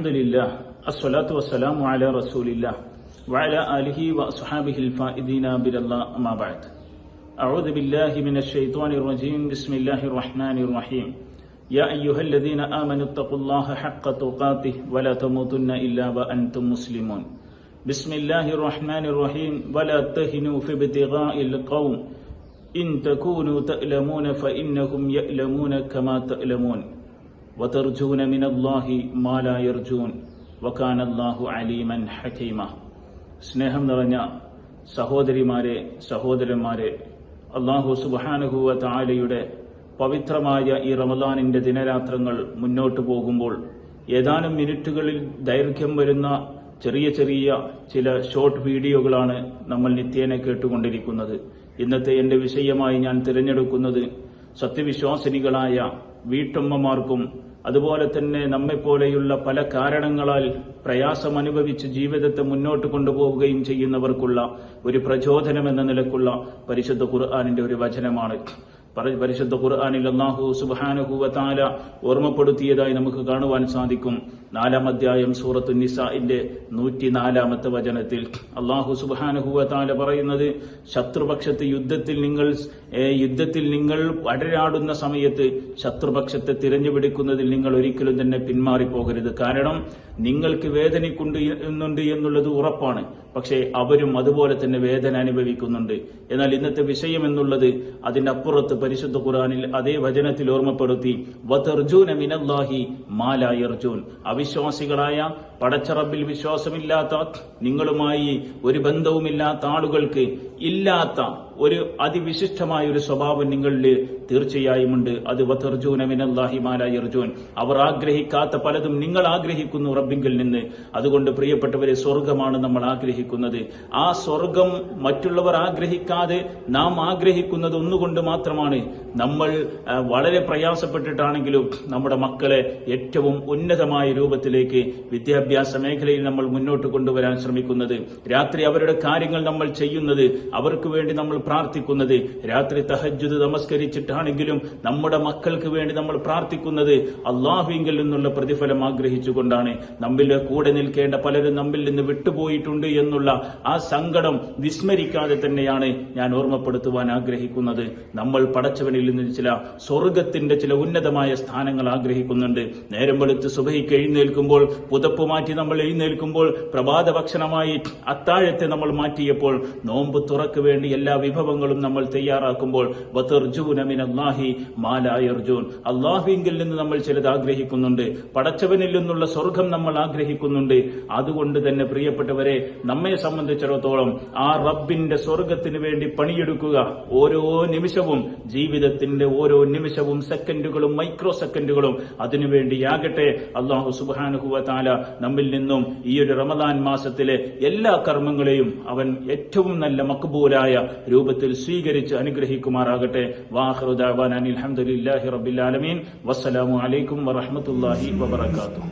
അൽഹംദുലില്ലാ അസ്സലാത്തു വസ്സലാമു അലാ റസൂലില്ലാ വഅലാ ആലിഹി വഅസ്ഹാബിഹിൽ ഫായിദീന ബിറല്ലാഹ് അമ്മാ ബഅദ്. അഊദു ബില്ലാഹി മിനശ് ശൈത്വാനിർ റജീം. ബിസ്മില്ലാഹിർ റഹ്മാനിർ റഹീം. യാ അയ്യുഹല്ലദീന ആമനു തഖുല്ലാഹ ഹഖ്ക തുഖാതിഹി വലാ തമൂതുന്ന ഇല്ലാ വഅൻതും മുസ്ലിമൂൻ. ബിസ്മില്ലാഹിർ റഹ്മാനിർ റഹീം. വലാ തഹിനു ഫി ഇബ്തിഗാഇൽ ഖൗം ഇൻ തകൂനു തഅലമൂന ഫഇന്നഹും യഅലമൂന കമാ തഅലമൂൻ വതർജൂന മിനല്ലാഹി മാ ലാ യർജൂൻ വകാനല്ലാഹു അലീമൻ ഹകീമ. സ്നേഹം നിറഞ്ഞ സഹോദരിമാരെ, സഹോദരന്മാരെ, അല്ലാഹു സുബ്ഹാനഹു വ തആലയുടെ പവിത്രമായ ഈ റമദാനിന്റെ ദിനരാത്രങ്ങൾ മുന്നോട്ടു പോകുമ്പോൾ ഏതാനും മിനിറ്റുകളിൽ ദൈർഘ്യം വരുന്ന ചെറിയ ചെറിയ ചില ഷോർട്ട് വീഡിയോകളാണ് നമ്മൾ നിത്യേന കേട്ടുകൊണ്ടിരിക്കുന്നത്. ഇന്നത്തെ എന്റെ വിഷയമായി ഞാൻ തിരഞ്ഞെടുക്കുന്നത് സത്യവിശ്വാസിനികളായ വീട്ടമ്മമാർക്കും അതുപോലെ തന്നെ നമ്മെപ്പോലെയുള്ള പല കാരണങ്ങളാൽ പ്രയാസം അനുഭവിച്ച് ജീവിതത്തെ മുന്നോട്ട് കൊണ്ടുപോവുകയും ചെയ്യുന്നവർക്കുള്ള ഒരു പ്രചോദനം എന്ന നിലക്കുള്ള പരിശുദ്ധ ഖുർആനിന്റെ ഒരു വചനമാണ്. പരിശുദ്ധ ഖുർആനിൽ അല്ലാഹു സുബ്ഹാനഹു വ തആല ഓർമ്മപ്പെടുത്തിയതായി നമുക്ക് കാണുവാൻ സാധിക്കും. 4-ാം അധ്യായം സൂറത്തു നിസാഇന്റെ 104-ാമത്തെ വചനത്തിൽ അല്ലാഹു സുബ്ഹാനഹു വ തആല പറയുന്നത്, ശത്രുപക്ഷത്ത് യുദ്ധത്തിൽ നിങ്ങൾ അടരാടുന്ന സമയത്ത് ശത്രുപക്ഷത്തെ തിരഞ്ഞുപിടിക്കുന്നതിൽ നിങ്ങൾ ഒരിക്കലും തന്നെ പിന്മാറിപ്പോകരുത്. കാരണം നിങ്ങൾക്ക് വേദനിക്കുന്നുണ്ട് എന്നുള്ളത് ഉറപ്പാണ്. പക്ഷേ അവരും അതുപോലെ തന്നെ വേദന അനുഭവിക്കുന്നുണ്ട്. എന്നാൽ ഇന്നത്തെ വിഷയം എന്നുള്ളത് അതിന്റെ അപ്പുറത്ത് പരിശുദ്ധ ഖുർആനിൽ അതേ വചനത്തിൽ ഓർമ്മപ്പെടുത്തി, വതർജൂന മിനല്ലാഹി മാ ലാ യർജൂൻ. അവിശ്വാസികളായ, പടച്ചറബിൽ വിശ്വാസമില്ലാത്ത, നിങ്ങളുമായി ഒരു ബന്ധവുമില്ലാത്ത ആളുകൾക്ക് ഇല്ലാത്ത ഒരു അതിവിശിഷ്ടമായ ഒരു സ്വഭാവം നിങ്ങളിൽ തീർച്ചയായും ഉണ്ട്. അത് വതർജൂന മിനല്ലാഹി മാ ലാ യർജൂൻ. അവർ ആഗ്രഹിക്കാത്ത പലതും നിങ്ങൾ ആഗ്രഹിക്കുന്നു റബ്ബിങ്കിൽ നിന്ന്. അതുകൊണ്ട് പ്രിയപ്പെട്ടവരെ, സ്വർഗമാണ് നമ്മൾ ആഗ്രഹിക്കുന്നത്. ആ സ്വർഗം മറ്റുള്ളവർ ആഗ്രഹിക്കാതെ നാം ആഗ്രഹിക്കുന്നത് ഒന്നുകൊണ്ട് മാത്രമാണ്. നമ്മൾ വളരെ പ്രയാസപ്പെട്ടിട്ടാണെങ്കിലും നമ്മുടെ മക്കളെ ഏറ്റവും ഉന്നതമായ രൂപത്തിലേക്ക് വിദ്യാഭ്യാസ മേഖലയിൽ നമ്മൾ മുന്നോട്ട് കൊണ്ടുവരാൻ ശ്രമിക്കുന്നത്, രാത്രി അവരുടെ കാര്യങ്ങൾ നമ്മൾ ചെയ്യുന്നത്, അവർക്ക് വേണ്ടി നമ്മൾ പ്രാർത്ഥിക്കുന്നത്, രാത്രി തഹജ്ജുദ് നമസ്കരിച്ചിട്ടാണെങ്കിലും നമ്മുടെ മക്കൾക്ക് വേണ്ടി നമ്മൾ പ്രാർത്ഥിക്കുന്നത് അല്ലാഹുവിങ്കിൽ നിന്നുള്ള പ്രതിഫലം ആഗ്രഹിച്ചുകൊണ്ടാണ്. നമ്മിൽ കൂടെ നിൽക്കേണ്ട പലരും നമ്മിൽ നിന്ന് വിട്ടുപോയിട്ടുണ്ട് എന്നുള്ള ആ സങ്കടം വിസ്മരിക്കാതെ തന്നെയാണ് ഞാൻ ഓർമ്മപ്പെടുത്തുവാൻ ആഗ്രഹിക്കുന്നത്. നമ്മൾ പടച്ചവനിൽ നിന്ന് ചില സ്വർഗത്തിന്റെ ചില ഉന്നതമായ സ്ഥാനങ്ങൾ ആഗ്രഹിക്കുന്നുണ്ട്. നേരം വെളുത്ത് സുബഹിക്ക് എഴുന്നേൽക്കുമ്പോൾ, പുതപ്പ് മാറ്റി നമ്മൾ എഴുന്നേൽക്കുമ്പോൾ, പ്രഭാത ഭക്ഷണമായി അത്താഴത്തെ നമ്മൾ മാറ്റിയപ്പോൾ, നോമ്പ് തുറക്ക് വേണ്ടി എല്ലാ വിഭവങ്ങളും നമ്മൾ തയ്യാറാക്കുമ്പോൾ, വതർജൂന മിനല്ലാഹി മാ ലാ യർജൂൻ. അല്ലാഹുവിങ്കിൽ നിന്ന് നമ്മൾ ചിലത് ആഗ്രഹിക്കുന്നുണ്ട്, പടച്ചവനിൽ നിന്നുള്ള സ്വർഗം നമ്മൾ ആഗ്രഹിക്കുന്നുണ്ട്. അതുകൊണ്ട് തന്നെ പ്രിയപ്പെട്ടവരെ, നമ്മെ സംബന്ധിച്ചിടത്തോളം ആ റബ്ബിന്റെ സ്വർഗത്തിന് വേണ്ടി പണിയെടുക്കുക. ഓരോ നിമിഷവും, ജീവിതത്തിന്റെ ഓരോ നിമിഷവും, സെക്കൻഡുകളും മൈക്രോ സെക്കൻഡുകളും അതിനുവേണ്ടിയാകട്ടെ. അല്ലാഹു സുബ്ഹാനഹു വ തആല നമ്മിൽ നിന്നും ഈ ഒരു റമദാൻ മാസത്തിലെ എല്ലാ കർമ്മങ്ങളെയും അവൻ ഏറ്റവും നല്ല മഖ്ബൂലായ രൂപത്തിൽ സ്വീകരിച്ച് അനുഗ്രഹിക്കുമാറാകട്ടെ. വാഖിറു ദഅവാനാ അൽഹംദുലില്ലാഹി റബ്ബിൽ ആലമീൻ. വസ്സലാമു അലൈക്കും വറഹ്മത്തുള്ളാഹി വബറകാതുഹു.